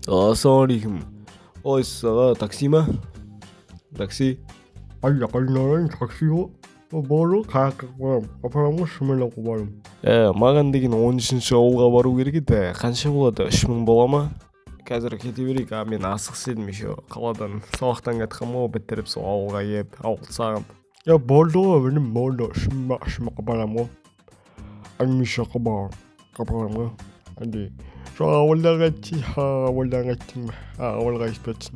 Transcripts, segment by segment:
Ассалаумалейкум. Қалайсыз аға, такси ма? Такси? Айналайын такси ғой. Бару қаяққа барам. Апарамға шыменен барам. Маған деген 13-ші ауылға бару керек еді. Қанша болады? 3000 бола ма? Қазір кете берейік. Мен асықсы едім еще. Қаладан сабақтан кетқанмын ғой, бітіріп сол ауылға келіп, ауылды сағынып. Болды ғой, менің болды. Шымаққа барам ғой. Аңмишаққа барам ғой. Анди. Şu avuldan geçtim. Avulga geçtim.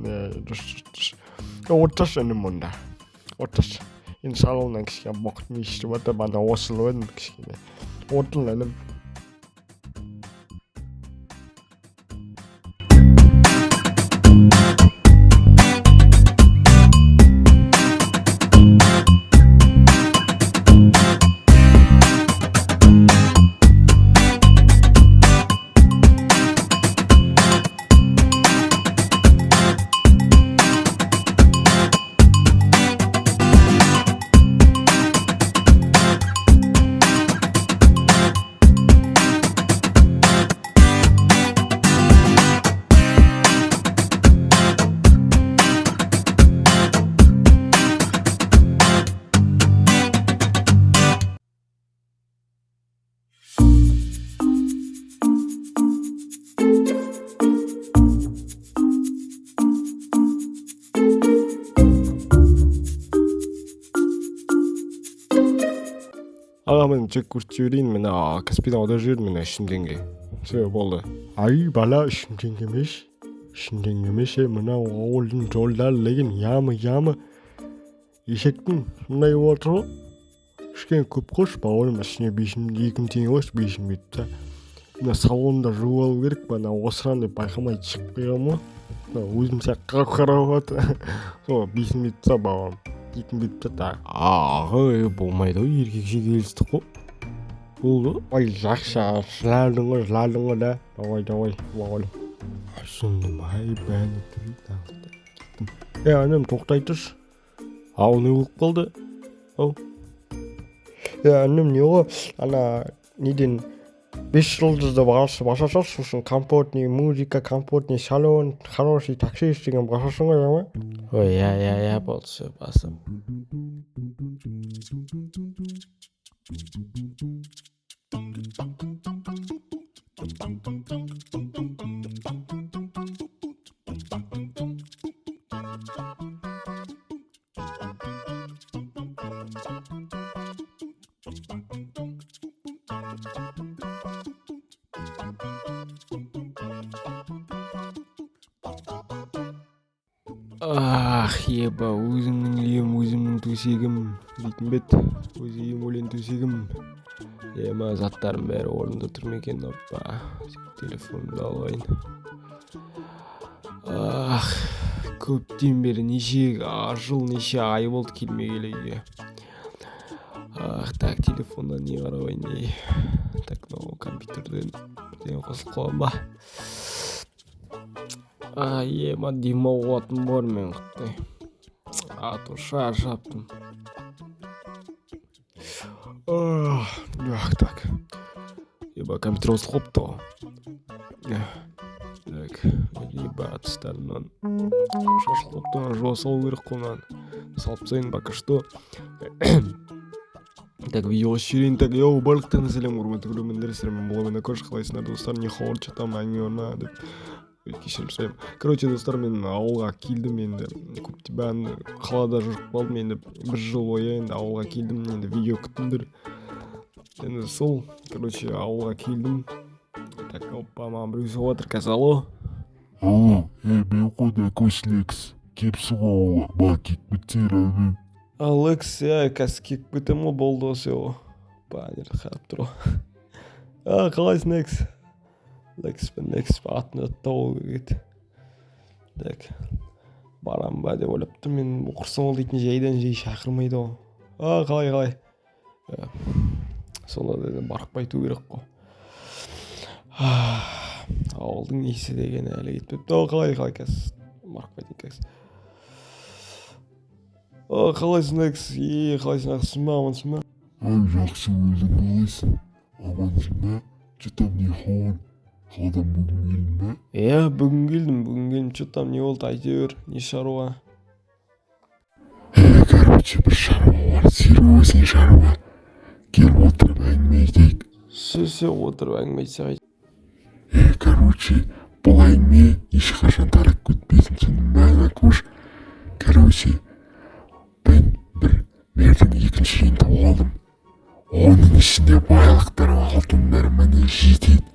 Otas enim bunda. Otas. İnşallah kişiye bakmış. Vata bana osluğun kişiye. Otlanım. Аға, мен чек көрсетіп жіберейін, мен Каспийдан аударып жібердім, мен 3 теңге. Все, болды. Ай, бала 3 теңге емес. 3 теңге емес, мынау ауылдың жолдары деген ямы. Есектің мындай отыр ғой. Кішкене көп қойшы, бауырым, ішіне 2 теңге қойшы, 5 бетті. Мына салонда жуып алу керек, бана осыран деп байқамай шығып қойғам ғой. Өзім сияқты қарап отыр. Сол 5 бетті бауырым. 2 бетті та. Аға, болмайды ғой, еркекше келістік қой. Болды. Ой, жақсы, жыладың ғой да. Давай, бауырым. Шындым, бәні түрі. Анам тоқтай тұршы. Ау, не болып қалды? Ау? Анам не ғой, неден 5 жылдызды басасың, сосын комфортный музыка, комфортный салон, хороший такси істеген басасың ғой, ама? Ой, я болды, все, басым. Еба, өзімнің үйім, өзімнің төсегім дейтін бет. Өз үйім, өлен төсегім. Заттарым бәрі орнында тұр ма екен? Оппа, телефонымды алайын. Көптен бері неше ай болды келмегелі үйге. Так, телефоннан не қарабайын дей. Так, компьютерден бірден қосылып қалам ба? Демау қуатым бар мен қыттай. То шаршаптым. Так. Компьютер қосылып қопты ғой. Так, тұстарынан шашылып қопты, жуа салу керек қонан. Салып тастайын, пока что. Так, видеоға шерейін. Так, барлықтарына сәлем, құрметті көрермендер, сіздермен блогына көш қалайсыңдар, достар, не хабар жатам, әңгіме орна деп кешірім сұраймын. Короче, достар, мен ауылға келдім енді. Көптен қалада жүріп қалдым енді 1 жыл бойы енді ауылға келдім, енді видео күттіңдер. Енді сол, короче, ауылға келдім. Так, оппа, маған біреу соғып жатыр, қазір, алло. Алло, мен қойда көшлекс. Кепсің ауылға, ба кек бітер әбі. Лекс, қазір кек бітем ғой, болды осы ғой. Банер қарап тұр ғой. Қалайсың, Лекс атын аттау керек. Так, барам ба деп ойлап тұр, мен оқырсың ол дейтін жайдан жай шақырмайды ғой. Қалай. Сонда деді барып қайту керек қой. Ауылдың несі деген әлі кетпепті. Қалай қазір барып қайтайын қазір. Қалайсың, Лекс? Қалайсың, ақсың ба, амансың ба? Жақсы, өзің қалайсың? Амансың ба? Жетам не хауын? Қаладан бүгін келдің бе? Бүгін келдім. Чё там не болды, айта бер, не шаруа? Короче, бір шаруа бар, серьезный шаруа. Келіп отырып әңгіме айтайық. Сөз отырып әңгіме айтсақ айт. Короче, бұл әңгіме ешқашан тарап кетпесін, түсіндің бе, көш. Короче, мен бір мердің екінші жиын тауып алдым. Оның ішінде байлықтар алтын бәрі міне жетеді.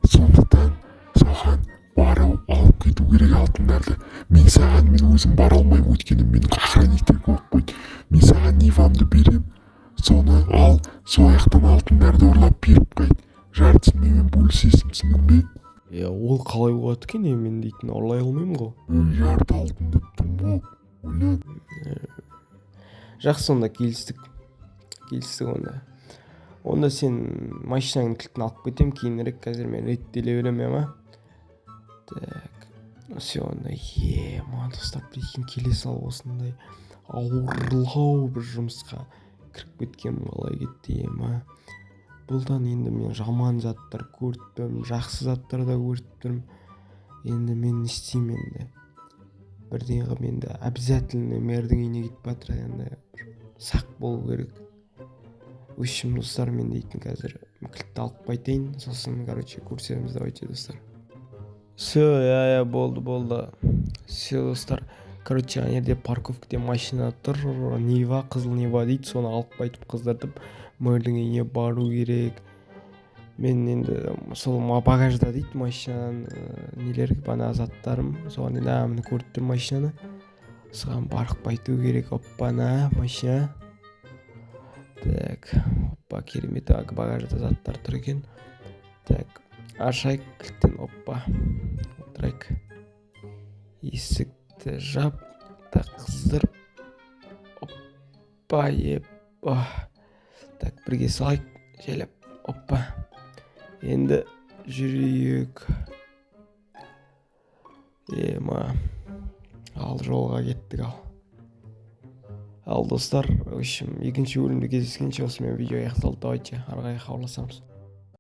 Сондықтан соған барып алып кету керек алтындарды. Мен өзім бара алмаймын, өйткені менің охранниктер көп қойды. Мен саған нивамды берем, соны ал, сол жақтан алтындарды ұрлап беріп қайт. Жартысын менімен бөлісесің, түсіндің бе? Ол қалай болады екен, мен дейтін ұрлай алмаймын ғой. Жарты алтын деп тұрмын ғой. Ойлан. Жақсы, онда келістік онда. Онда сен машинаңның кілтін алып кетем, кейінірек, қазір мен реттеле берем, ма? Так, все, онда, маған достар, прикинь, келе сал осындай ауырлау бір жұмысқа кіріп кеткенім қалай кетті, ма? Бұлдан енді мен жаман заттар көрттім, жақсы заттар да көрттім. Енді мен не істеймін енді? Бірден қылып енді обязательно мердің үйіне кетіп жатыр, енді сақ болу керек. Өшім достар, мен дейтін қазір кілтті алып қайтайын, сосын, көрсеміз давайте, достар. Все, болды. Все, достар. Ана жерде парковкаде машина тұр, Нива, қызыл Нива дейді, соны алып қайтып қыздыртып, мэрдің үйіне бару керек. Мен енді сол багажда дейді машинадан нелер, бана заттарым, соған енді міне көріп тұр машинаны. Соған барып қайту керек, оппана, машина. Так, оппа, керемет, багажда заттар тұр екен. Так, ашайық кілттен, оппа, отырайық. Есікті жап, так, қыздыр. Оппа, Так, бірге салайық, желеп, оппа. Енді жүрейік. Ал жолға кеттік, ал достар, екінші бөлімде кездескенше осымен видео аяқталды, давайте ары қарай хабарласамыз.